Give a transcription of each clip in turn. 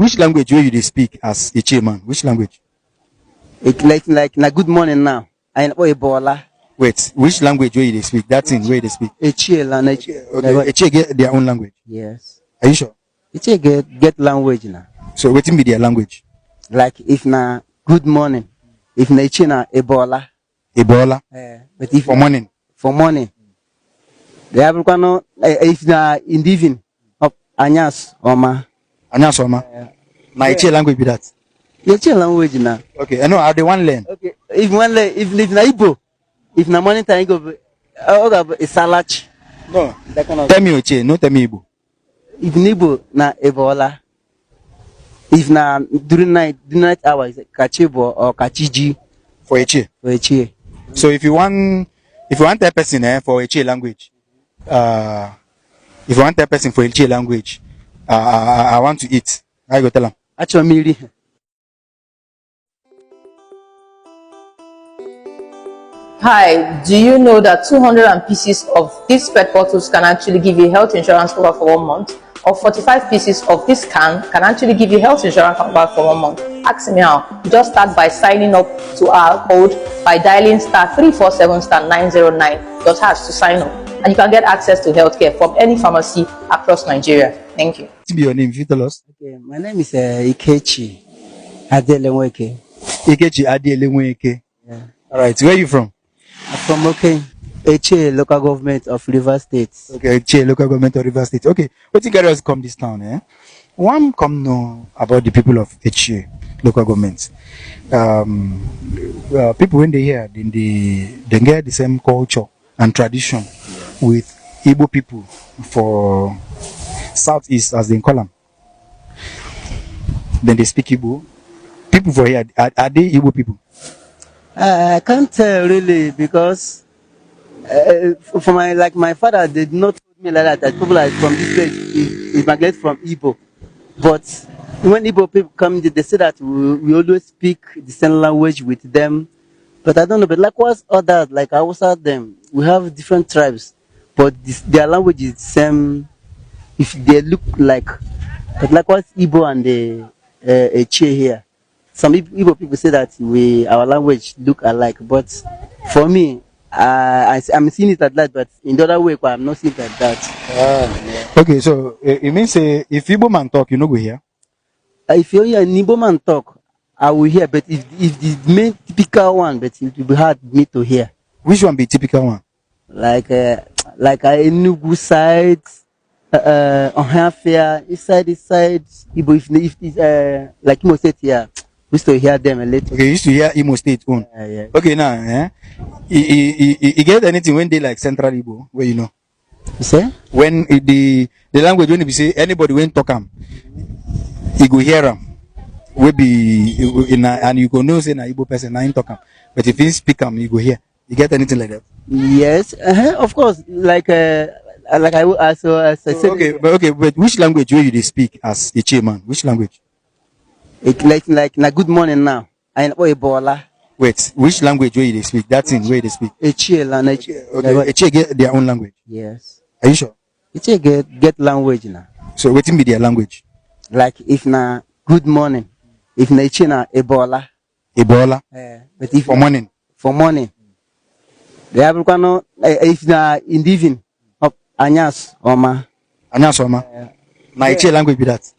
Which language will you speak as Etchie man? Which language? Like na good morning now. I know Ebola. Wait, which language will you speak? That's in where they speak. Etchie language. Okay, Etchie get their own language. Yes. Are you sure? Etchie get language now. So what be their language? Like if na good morning, if na Etchie na Ebola. Ebola. But if for morning. For morning. They have no if na in the evening of Anyas Oma. Anyas Oma. Na Etchie language be that. Etchie language now. Okay, I know how they want learn. Okay, if one learn, if na Igbo, if na morning time go, it's salach. No, tell me Etchie, no tell me Igbo. If Igbo na Ebola, if na during night hours, Kachebo or Kachiji for Etchie. For Etchie. So if you want that person for Etchie language, if you want that person for Etchie language, I want to eat. I go tell them. Actually, Hi, do you know that 200 pieces of these pet bottles can actually give you health insurance cover for 1 month? Or 45 pieces of this can actually give you health insurance cover for 1 month? Ask me how. Just start by signing up to our code by dialing *347 *909 # to sign up. And you can get access to healthcare from any pharmacy across Nigeria. Thank you. What's your name? If you tell us. Okay, my name is Etchie Adelenweke. Etchie Adelenweke. Yeah. All right. Where are you from? I'm from Etchie local government of River State. Okay, Etchie local government of River State. Okay, what you guys come this town? One come know about the people of Etchie local government. People when they hear, they get the same culture and tradition with Igbo people for Southeast, as they call them. Then they speak Igbo. People for here, are they Igbo people? I can't tell really because for my father did not told me like that people are from this place is migrate from Igbo. But when Igbo people come, they say that we always speak the same language with them. But I don't know, but likewise others, like Hausa them, we have different tribes, but their language is the same if they look like. But likewise Igbo and the Etchie here. Some Igbo people say that our language look alike, but for me, I'm seeing it like that, but in the other way, I'm not seeing it like that. Okay, so it means if Igbo man talk, you know go hear? If you hear an Igbo man talk, I will hear, but if the main typical one, but it will be hard for me to hear. Which one be typical one? Like Enugu side, Ohafia, inside, Igbo, if it's like Imo State here. We used to hear them a little. Okay, you used to hear Imo State own. Yeah. Okay, now, you get anything when they like Central Igbo, where you know? You say? When the language, when you say anybody when talk them, you go hear them. We be and you go know say na Igbo person na in talk them. But if you speak them, you go hear. You get anything like that? Yes, of course. Like I said. Okay, but which language will you speak as Etchie man? Which language? Like na good morning now. I know Ebola. Wait, which language will you speak? That's in where they speak. Etchie language. Okay, Etchie get their own language. Yes. Are you sure? Etchie get language now. So what be their language? Like if na good morning, if na Etchie na Ebola. Ebola. But if for morning. For morning. They have no if na in the evening of Anyas Oma. Anyas Oma. Na Etchie language be that.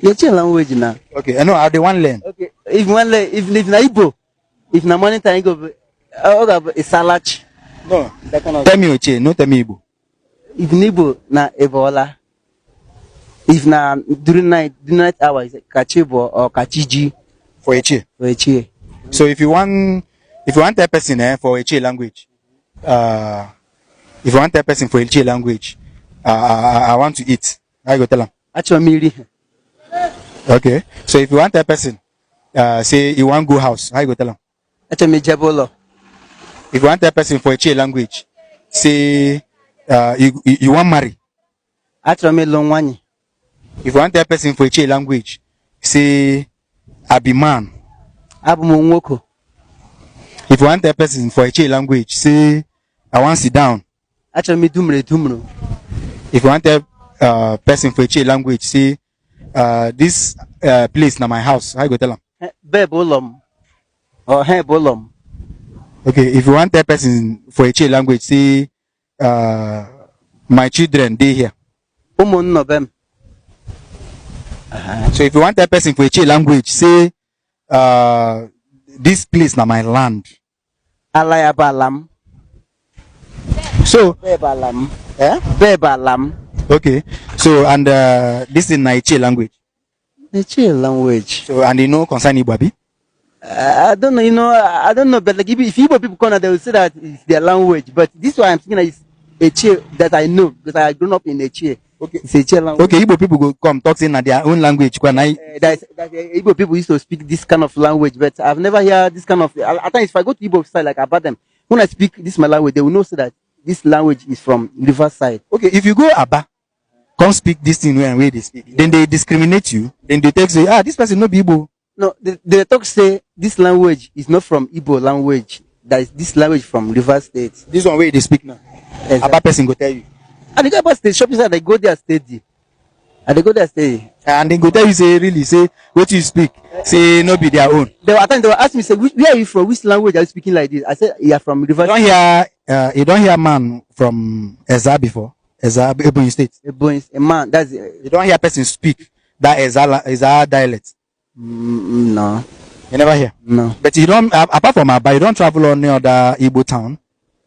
Etchie language now. Okay, I know how they want learn. Okay, if one learn, if na Igbo, if na morning time go, it's salach. No, tell me Etchie, no tell me Igbo. If Igbo na Ebola, if na during night hours, Kachebo or Kachiji for Etchie. For Etchie. So if you want that person for Etchie language, if you want that person for Etchie language, I want to eat. I go tell them. Actually, okay. So if you want that person, say you want go house, how you go tell them? Actually, Jabolo. If you want that person for Etchie language, say you want marry. Actually, Longwani. If you want that person for Etchie language, say I be man. Abumwoko. If you want that person for Etchie language, say I want sit down. Actually, dumro. If you want that person for Etchie language, say this place na my house, how you go tell them? Bebolom or Hebolom. Okay, if you want that person for Etchie language, say, my children, they here. Umun Nobem. So if you want that person for Etchie language, say, this place na my land. Alayabalam. So, Bebalam. Bebalam. okay, so, and this is Etchie language. Etchie language. So, and you know concern Igbo? I don't know, I don't know, but like if Igbo people come, they will say that it's their language. But this one I'm thinking is Etchie that I know because I grew up in Etchie. Okay, it's Etchie language. Okay, Igbo people go come talk in their own language. That Igbo people used to speak this kind of language, but I've never heard this kind of. At times, if I go to Igbo side, like about them, when I speak this my language, they will know so that this language is from Riverside. Okay, if you go Aba, come speak this thing where they speak, then they discriminate you. Then they take say, this person no be Igbo. No, they talk say this language is not from Igbo language. That is this language from River State. This one where they speak now. Exactly. Aba person go tell you. And they go about state shopping side, they go there steady. And they go there stay. And they go tell you say really say what you speak. Say no be their own. They will ask me say where are you from? Which language are you speaking like this? I said you are from River. You don't hear man from Eza before. Eza Ebonyi State. Ebonyi, a man that's you don't hear person speak that Eza dialect. No. You never hear? No. But you don't, apart from Aba, you don't travel on any other Igbo town?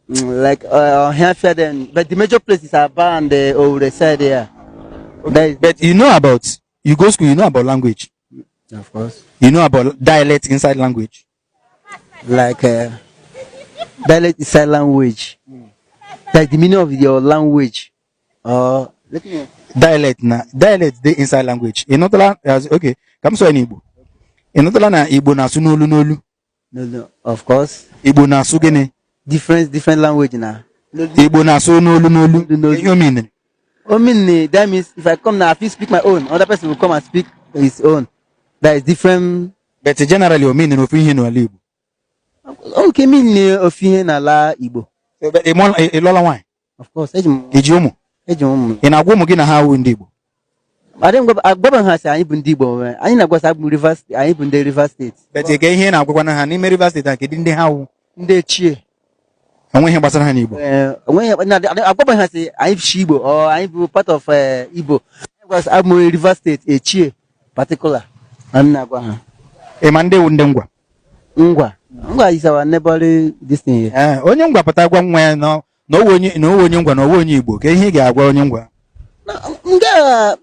Like, here then. But the major place is Aba and the over side there. Okay. But you know about, you go school, you know about language? Of course. You know about dialect inside language? Like, dialect inside language. Like the meaning of your language. Dialect the inside language. In other okay, come so in Igbo. In other na Igbo na su n'olu. No, of course. Igbo na su gene. Different language na. Igbo na su n'olu. You mean? That means if I come now, if you speak my own, other person will come and speak his own. That is different. But generally, you mean of ihe no Igbo. Okay, mean of ihe na la Igbo. But a lola wine. Of course, Ejiomo. In a woman gina how in Igbo. I don't go. I go has I even Igbo. I na go sa River State. I even the River State. But again here na go na ha ni River State and kedin how. Ndị Etchie. Onwe ihe gbasara ha n'Igbo. When na agwaba ha say I Igbo or I be part of Igbo. Because I'm River State Etchie particular. I'm na gwa ha. E mande wunde ngwa. Ngwa is our neighboring this thing here. Onye ngwa pata gwa nwa ya no onye ngwa no onye Igbo. Ke ihe ga-agwa onye ngwa. Nga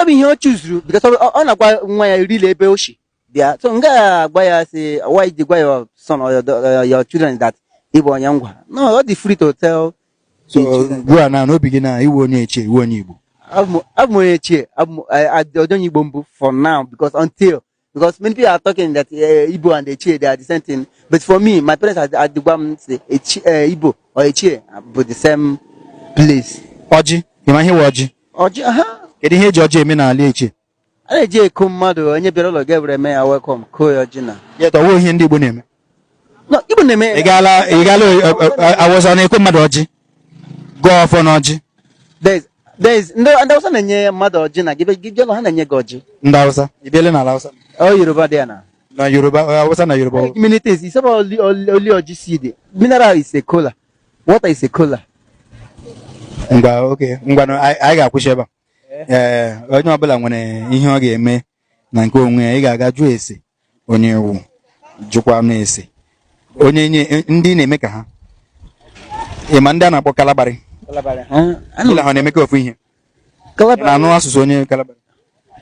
obi ihe o choose because ọ na-agwa nwa ya really ebe o shi. Bia so nga agwa ya say why you gwa your son or your children that Igbo onye ngwa. No, all the free to tell. So go na no begin na iwo onye Etchie, iwo onye Igbo. I'm Etchie. I don't Igbo for now because many people are talking that Igbo and Etchie they are the same thing. But for me, my parents are the one say Igbo or Etchie but the same place. Oji, you might hear Oji. Oji, Kedu ihe Oji eme na ala Etchie? Ana je ko mmadụ onye bịara ụlọ ga-ewere mee ya welcome ko Oji na. Yet owo ihe ndị Igbo na-eme. No, Igbo na-eme. Igala awosa na eko mmadụ Oji. Go for na Oji. There's ndị Hausa na-enye mmadụ Oji na gị ha na-enye gị Oji. Ndị Hausa, ibele na Hausa. Oh, Yoruba there na. Na Yoruba, Hausa na Yoruba. Communities, it's about only Oji seed. Mineral is a cola. Water is a cola. Ngwa okay, ngwa no I ga-akwụsị ebe a. Onye ọbụla nwere ihe ọ ga-eme na nke onwe ya, ị ga-aga jụọ ese onye ewu jụkwa na ese onye nye ndị na-eme ka ha ịma ndị a na-akpọ kalabari ha na-eme ka ofu ihe na anụ asụsụ onye kalabari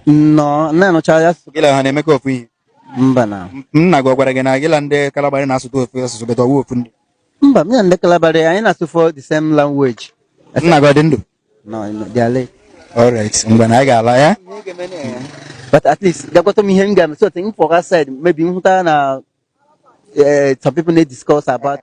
no na-anụcha ya gịla ha na-eme ka ofu ihe mba na nna gị gwara gị na gịla ndị kalabari na-asụtụ ofu asụsụ beta ọwụ ofu ndị mba m na ndị kalabari anyị na-asụ for the same language nna gị ọ dị ndụ no they are late. All right, mgbe na anyị ga-ala ya but at least gakọta m ihe m ga-eme so think for that side maybe nhụta na some people need discuss about